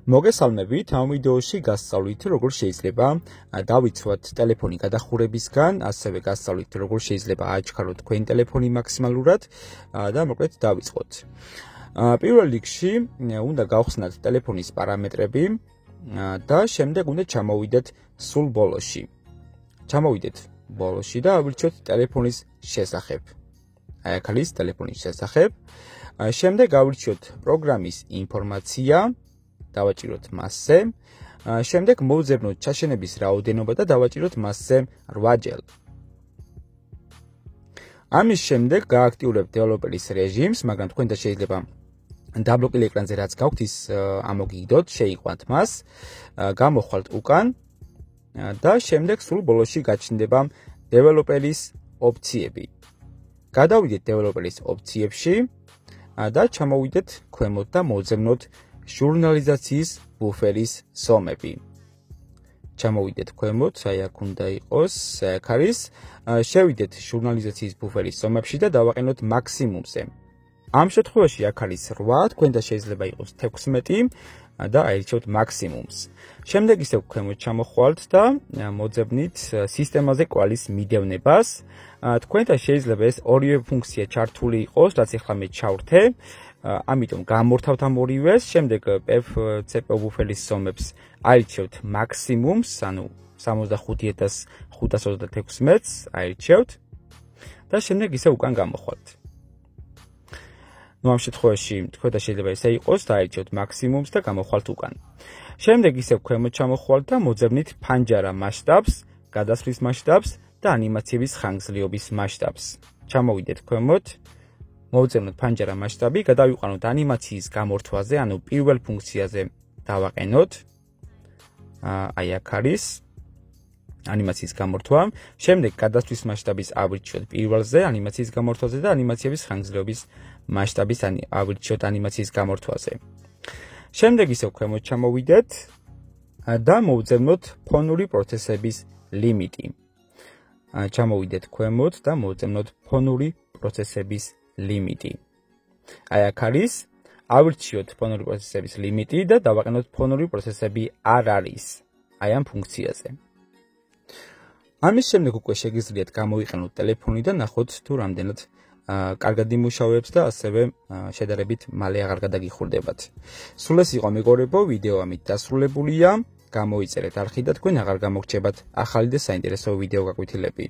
მოგესალმებით, ამ ვიდეოში გასწავლით, როგორ შეიძლება დავიცვათ ტელეფონი გადახურებისგან, ასევე გასწავლით, როგორ შეიძლება აჩქაროთ თქვენი ტელეფონი მაქსიმალურად და მოკლედ დავიწყოთ. პირველ რიგში უნდა გავხსნათ ტელეფონის პარამეტრები და შემდეგ უნდა ჩამოვიდეთ სულ ბოლოში. ჩამოვიდეთ ბოლოში და ავირჩიოთ ტელეფონის შესახებ. აი აქ არის ტელეფონის შესახებ. შემდეგ გავირჩიოთ პროგრამის ინფორმაცია. დავაჭიროთ მასზე. შემდეგ მოვძებნოთ ჩაშენების რაოდენობა და დავაჭიროთ მასზე 8 ჯერ. ამის შემდეგ გააქტიურებთ დეველოპერის რეჟიმს, მაგრამ თქვენ და შეიძლება დაბლოკილ ეკრანზე რაც გაქვთ ის ამოგიგდოთ, შეიყვანთ მას, გამოხვალთ უკან და შემდეგ სულ ბოლოში გაჩნდება დეველოპერის ოფციები. გადავიდეთ დეველოპერის ოფციებში და ჩამოვიდეთ ქვემოთ და მოვძებნოთ ჟურნალიზაციის ბუფერის ზომები. ჩამოვიდეთ ქვემოთ, აი აქ უნდა იყოს, აქ არის. შევიდეთ ჟურნალიზაციის ბუფერის ზომებში და დავაყენოთ მაქსიმუმზე. ამ შემთხვევაში აქ არის 8, თქვენ და შეიძლება იყოს 16 და აირჩიოთ მაქსიმუმს. შემდეგ ისევ ქვემოთ ჩამოხვალთ და მოძებნით სისტემაზე კვალის მიდევნებას. თქვენ და შეიძლება ეს ორივე ფუნქცია ჩართული იყოს, რაც ახლა მე ჩავრთე. ამიტომ გამორთავთ ამ ორივეს, შემდეგ CPU ბუფერის ზომებს აირჩევთ მაქსიმუმს, ანუ 65526 მეტრს აირჩევთ და შემდეგ ისე უკან გამოხვალთ. ამ შემთხვევაში თქვენ და შეიძლება ესე იყოს და აირჩევთ მაქსიმუმს და გამოხვალთ უკან. შემდეგ ისე ქვემოთ ჩამოხვალთ და მოძებნით ფანჯარა მასშტაბს, გადასვლის მასშტაბს და ანიმაციების ხანგრძლივობის მასშტაბს. ჩამოვიდეთ ქვემოთ. მოვძებნოთ ფანჯარა მასშტაბი, გადავიყვანოთ ანიმაციის გამორთვაზე, ანუ პირველ ფუნქციაზე დავაყენოთ. აი აქ არის ანიმაციის გამორთვა. შემდეგ გადასვლის მასშტაბის ავირჩიოთ პირველზე, ანიმაციის გამორთვაზე და ანიმაციების ხანგრძლივობის მასშტაბის ავირჩიოთ ანიმაციის გამორთვაზე. შემდეგ ისევ ქვემოთ ჩამოვიდეთ და მოვძებნოთ ფონური პროცესების ლიმიტი. ჩამოვიდეთ ქვემოთ და მოვძებნოთ ფონური პროცესების ლიმიტი. აი აქ არის, ავირჩიოთ ფონური პროცესების ლიმიტი და დავაყენოთ ფონური პროცესები არ არის. აი ამ ფუნქციაზე. ამის შემდეგ უკვე შეგიძლიათ გამოიყენოთ ტელეფონი და ნახოთ თუ რამდენად კარგად იმუშავებს და ასევე შედარებით მალე აღარ გადაგიხურდებათ. სულ ეს იყო მეგობრებო, ვიდეო ამით დასრულებულია. გამოიწერეთ არხი და თქვენ აღარ გამოგრჩებათ ახალი და საინტერესო ვიდეო გაკვეთილები.